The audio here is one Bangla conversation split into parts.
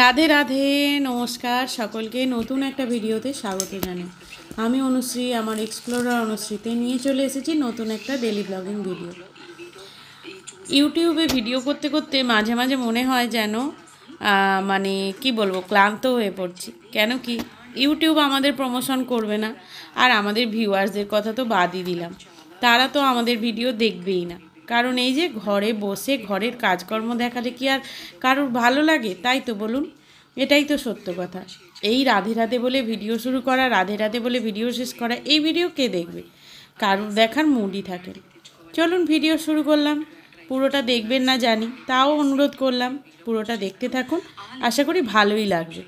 রাধে রাধে, নমস্কার সকলকে। নতুন একটা ভিডিওতে স্বাগত জানাই। আমি অনুশ্রী, আমার এক্সপ্লোরার অনুশ্রীতে নিয়ে চলে এসেছি নতুন একটা ডেলি ব্লগিং ভিডিও। ইউটিউবে ভিডিও করতে করতে মাঝে মাঝে মনে হয় যেন মানে কি বলবো, ক্লান্ত হয়ে পড়ছি। কেন কি ইউটিউব আমাদের প্রমোশন করবে না, আর আমাদের ভিউয়ার্সদের কথা তো বাদই দিলাম, তারা তো আমাদের ভিডিও দেখবেই না। কারণ এই যে ঘরে বসে ঘরের কাজকর্ম দেখালে কি আর কারোর ভালো লাগে? তাই তো বলুন, এটাই তো সত্য কথা। এই রাধে রাধে বলে ভিডিও শুরু করা, রাধে রাধে বলে ভিডিও শেষ করা, এই ভিডিও কে দেখবে? কারোর দেখার মুডই থাকে না। চলুন ভিডিও শুরু করলাম। পুরোটা দেখবেন না জানি, তাও অনুরোধ করলাম পুরোটা দেখতে থাকুন, আশা করি ভালোই লাগবে।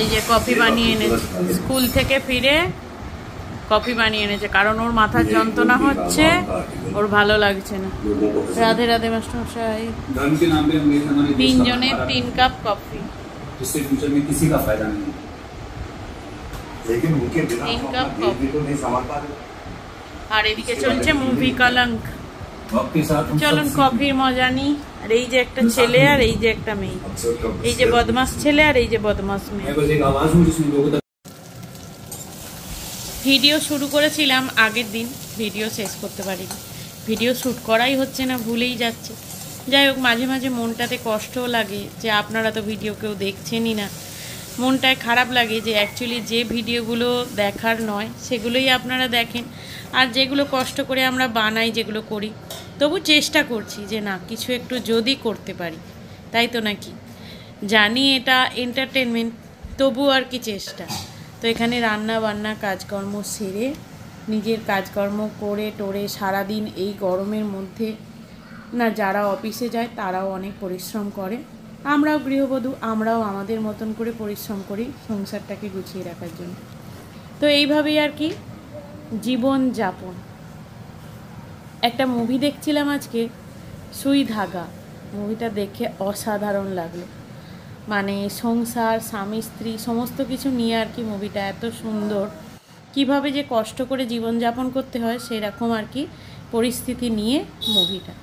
এই যে কফি বানিয়ে এনেছে, স্কুল থেকে ফিরে কফি বানিয়ে এনেছে, কারণ ওর মাথার যন্ত্রণা হচ্ছে, ওর ভালো লাগছে না। রাধে রাধে মাস্টারমশাই। 3 জনের 3 কাপ কফি, 3 কাপ কফি। আর এদিকে চলছে মুভি কলঙ্ক। চলুন কফির মজা নিই। আর এই যে একটা ছেলে আর এই যে একটা মেয়ে, এই যে বদমাস ছেলে আর এই যে বদমাস মেয়ে। ভিডিও শুরু করেছিলাম আগের দিন, ভিডিও শেষ করতে পারিনি। ভিডিও শ্যুট করাই হচ্ছে না, ভুলেই যাচ্ছে। যাই হোক, মাঝে মাঝে মনটাতে কষ্টও লাগে যে আপনারা তো ভিডিও কেউ দেখছেনই না। মনটায় খারাপ লাগে যে অ্যাকচুয়ালি যে ভিডিওগুলো দেখার নয় সেগুলোই আপনারা দেখেন, আর যেগুলো কষ্ট করে আমরা বানাই, যেগুলো করি, তবু চেষ্টা করছি যে না, কিছু একটু যদি করতে পারি। তাই তো নাকি? জানি এটা এন্টারটেনমেন্ট, তবু আর কি চেষ্টা। তো এখানে রান্না বান্না কাজকর্ম সেরে, নিজের কাজকর্ম করে টোরে সারাদিন এই গরমের মধ্যে না, যারা অফিসে যায় তারাও অনেক পরিশ্রম করে, আমরাও গৃহবধূ, আমরাও আমাদের মতন করে পরিশ্রম করি সংসারটাকে গুছিয়ে রাখার জন্য। তো এইভাবেই আর কি জীবন যাপন। একটা মুভি দেখছিলাম আজকে, সুই ধাগা। মুভিটা দেখে অসাধারণ লাগলো। মানে সংসার, স্বামী স্ত্রী সমস্ত কিছু নিয়ে আর কি মুভিটা এত সুন্দর। কিভাবে যে কষ্ট করে জীবনযাপন করতে হয় সেরকম আর কি পরিস্থিতি নিয়ে মুভিটা।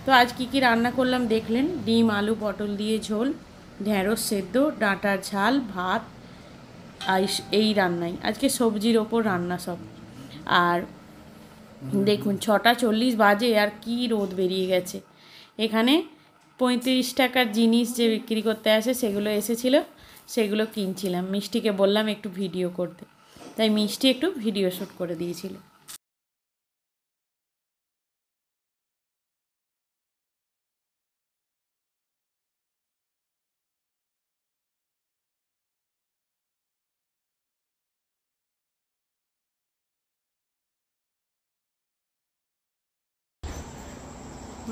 তো আজ কি রান্না করলাম দেখলেন। ডিম আলু পটল দিয়ে ঝোল, ঢেঁড়স সেদ্ধ, ডাঁটার ঝাল, ভাত, এই রান্নাই আজকে। সবজির ওপর রান্না সব। আর দেখুন 6টা 40 বাজে আর কি রোদ বেরিয়ে গেছে। এখানে 35 টাকার জিনিস যে বিক্রি করতে আসে সেগুলো এসেছিলো, সেগুলো কিনছিলাম। মিষ্টিকে বললাম একটু ভিডিও করতে, তাই মিষ্টি একটু ভিডিও শ্যুট করে দিয়েছিল।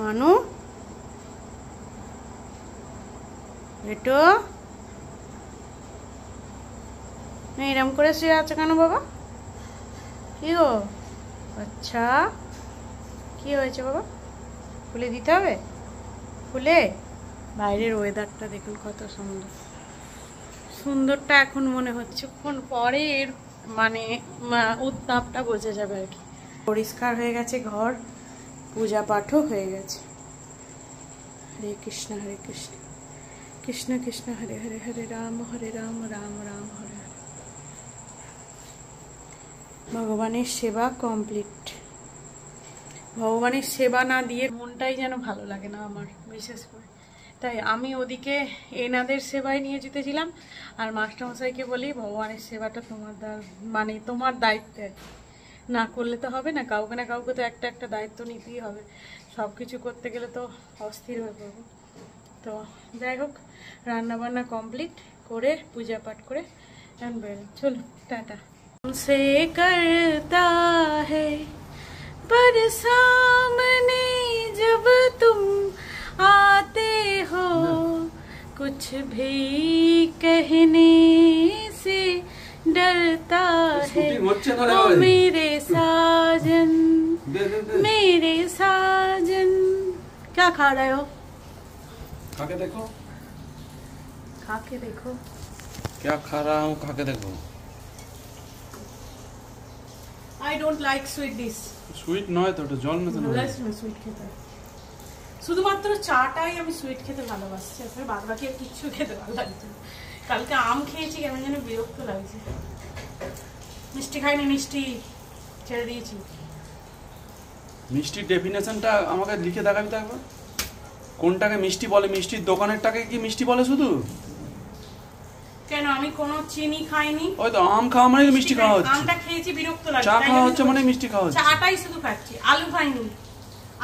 মানু, এটো এরম করে শুয়ে আছে কেন বাবা? কি গো? আচ্ছা, কি হয়েছে বাবা? খুলে দিতে হবে? খুলে। বাইরের ওয়েদারটা দেখুন কত সুন্দর। সুন্দরটা এখন মনে হচ্ছে, কোন পরে এর মানে উত্তাপটা বোঝা যাবে আর কি। পরিষ্কার হয়ে গেছে ঘর, পূজা পাঠও হয়ে গেছে। হরে কৃষ্ণ কৃষ্ণ কৃষ্ণ হরে হরে, হরে রাম রাম রাম হরে হরে। ভগবানের সেবা কমপ্লিট। ভগবানের সেবা না দিয়ে মনটাই যেন ভালো লাগে না আমার, বিশেষ করে। তাই আমি ওদিকে এনাদের সেবায় নিয়ে যেতেছিলাম, আর মাস্টারমশাইকে বলি ভগবানের সেবাটা তোমার দায়িত্ব না করলে তো হবে না। কাউকে না কাউকে তো একটা একটা দায়িত্ব নিতেই হবে। সব কিছু করতে গেলে তো অস্থির হয়ে পড়বো। তো যাই হোক, রান্নাবান্না কমপ্লিট করে পূজা পাঠ করে এখন বেরোলাম। চলো টাটা। से करता है पर सामने जब तुम आते हो, कुछ भी कहने से डरता है ओ मेरे साजन, मेरे साजन। क्या खा रहे हो? खा के देखो। खा के देखो क्या खा रहा हूँ, खा के देखो। I don't like sweet dish. Sweet নয় তো, ওটা জল মেশানো। ভালো লাগছে না সুইট খেতে, শুধুমাত্র চাটাই আমি সুইট খেতে ভালোবাসছি, আসলে বাদ বাকি আর কিচ্ছু খেতে ভালো লাগছে না। কালকে আম খেয়েছি, কেমন যেন বিরক্ত লাগছে। মিষ্টি খাইনি, মিষ্টি ছেড়ে দিয়েছি। মিষ্টির ডেফিনেশনটা আমাকে লিখে দেখাবি তো একবার, কোনটাকে মিষ্টি বলে? মিষ্টির দোকানেরটাকে কি মিষ্টি বলে শুধু? কেন, আমি কোনো চিনি খাইনি। ওই তো আম খাওয়া মানে মিষ্টি খাওয়া হচ্ছে, আমটা খেয়েছি বিরক্ত লাগছে, চা খাওয়া হচ্ছে মানে মিষ্টি খাওয়া হচ্ছে। চাটাই শুধু খাচ্ছি, আলু খাইনি,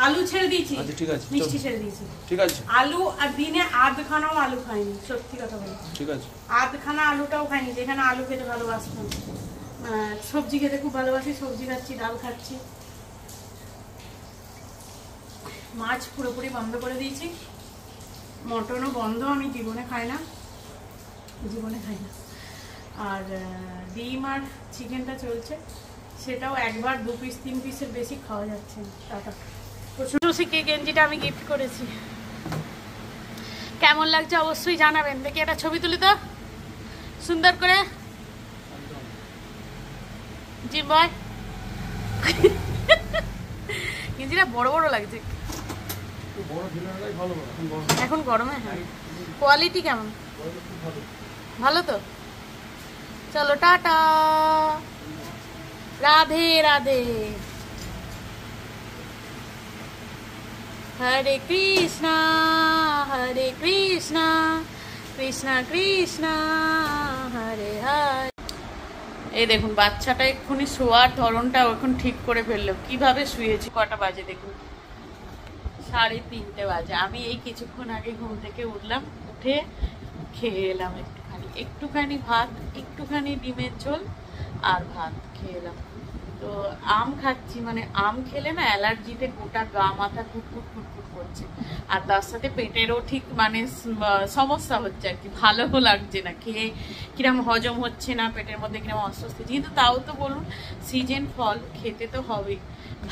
আলু ছেড়ে দিয়েছি। আচ্ছা ঠিক আছে, মিষ্টি ছেড়ে দিয়েছি, ঠিক আছে। আলু আর দিনে আধখানাও আলু খাইনি, সত্যি কথা বলি। ঠিক আছে, আধখানা আলুটাও খাইনি, যেখানে আলু খেতে ভালোবাসতাম। সবজি খেতে খুব ভালোবাসি, সবজি খাচ্ছি, ডাল খাচ্ছি। মাছ পুরোপুরি বন্ধ করে দিয়েছি, মটনও বন্ধ, আমি জীবনে খাই না, জীবনে খাই না। আর ডিম আর চিকেনটা চলছে, সেটাও একবার 2 পিস 3 পিসের বেশি খাওয়া যাচ্ছে না। টাটা। টুসিকে গেঞ্জিটা আমি গিফট করেছি, কেমন লাগছে অবশ্যই জানাবেন। দেখি একটা ছবি তুলি তো সুন্দর করে, জি বয়। গেঞ্জিটা বড় বড় লাগছে এখন গরমে। হ্যাঁ, কোয়ালিটি কেমন? ভালো তো। চলো টাটা, রাধে রাধে, হরে কৃষ্ণা হরে কৃষ্ণা কৃষ্ণা কৃষ্ণা হরে হরে। এই দেখুন বাচ্চাটা এক্ষুনি শোয়ার ধরনটা এখন ঠিক করে ফেললো, কিভাবে শুয়েছি। কটা বাজে দেখুন, 3:30 বাজে। আমি এই কিছুক্ষণ আগে ঘুম থেকে উঠলাম, উঠে খেয়ে এলাম একটুখানি ভাত, একটুখানি ডিমের ঝোল আর ভাত খেয়ে এলাম। তো আম খাচ্ছি, মানে আম খেলে না অ্যালার্জিতে গোটা গা মাথা কুটকুট কুটকুট করছে, আর তার সাথে পেটেরও ঠিক মানে সমস্যা হচ্ছে আর কি, ভালোও লাগছে না খেয়ে, কিরম হজম হচ্ছে না, পেটের মধ্যে কিরম অস্বস্তি। কিন্তু তাও তো বলুন সিজন ফল খেতে তো হবেই,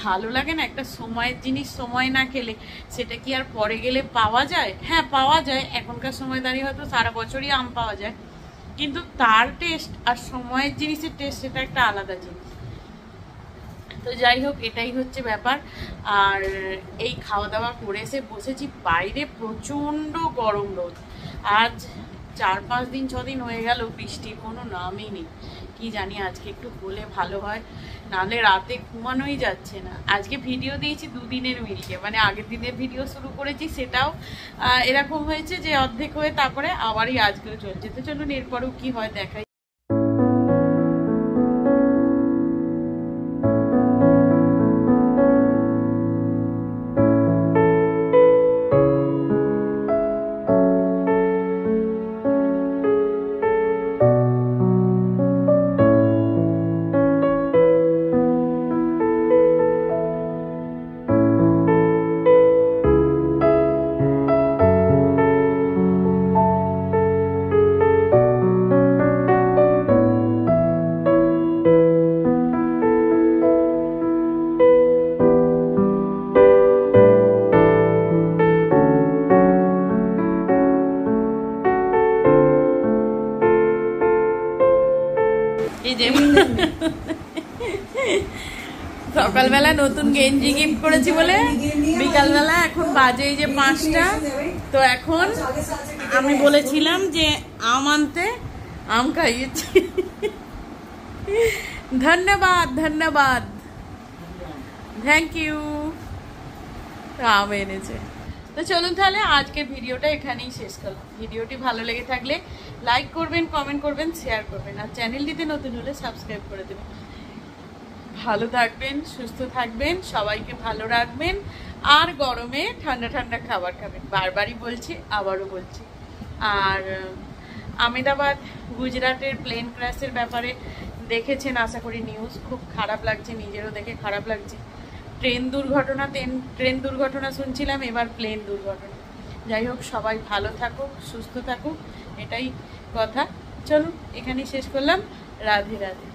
ভালো লাগে না? একটা সময়ের জিনিস সময় না খেলে সেটা কি আর পরে গেলে পাওয়া যায়? হ্যাঁ পাওয়া যায়, এখনকার সময় দাঁড়িয়ে হয়তো সারা বছরই আম পাওয়া যায়, কিন্তু তার টেস্ট আর সময়ের জিনিসের টেস্ট সেটা একটা আলাদা জিনিস। তো যাই হোক, এটাই হচ্ছে ব্যাপার। আর এই খাওয়া দাওয়া করে এসে বসেছি, বাইরে প্রচণ্ড গরম রোদ। আজ 4-5 দিন 6 দিন হয়ে গেল বৃষ্টির কোনো নামই নেই। কি জানি আজকে একটু হলে ভালো হয়, নাহলে রাতে ঘুমানোই যাচ্ছে না। আজকে ভিডিও দিয়েছি 2 দিনের মিলিয়ে, মানে আগের দিনের ভিডিও শুরু করেছি, সেটাও এরকম হয়েছে যে অর্ধেক হয়ে তারপরে আবারই আজকেও চলছে। তো চলুন এরপরেও কি হয় দেখাই। সকালবেলা নতুন গেঞ্জি গিফট করেছি বলে বিকালবেলা এখন বাজে এই যে 5টা। তো এখন আমি বলেছিলাম যে আম আনতে, আম খাইয়েছি। ধন্যবাদ ধন্যবাদ, থ্যাংক ইউ, আম এনেছে। তো চলুন তাহলে আজকের ভিডিওটা এখানেই শেষ করলাম। ভিডিওটি ভালো লেগে থাকলে লাইক করবেন, কমেন্ট করবেন, শেয়ার করবেন, আর চ্যানেলটিতে নতুন হলে সাবস্ক্রাইব করে দেবেন। ভালো থাকবেন, সুস্থ থাকবেন, সবাইকে ভালো রাখবেন, আর গরমে ঠান্ডা ঠান্ডা খাবার খাবেন। বারবারই বলছি, আবারও বলছি। আর আহমেদাবাদ গুজরাটের প্লেন ক্র্যাশের ব্যাপারে দেখেছেন আশা করি নিউজ, খুব খারাপ লাগছে, নিজেরও দেখে খারাপ লাগছে। ট্রেন দুর্ঘটনা শুনছিলাম, এবার প্লেন দুর্ঘটনা। যাই হোক, সবাই ভালো থাকুক, সুস্থ থাকুক, এটাই কথা। চলুন এখানেই শেষ করলাম। রাধে রাধে।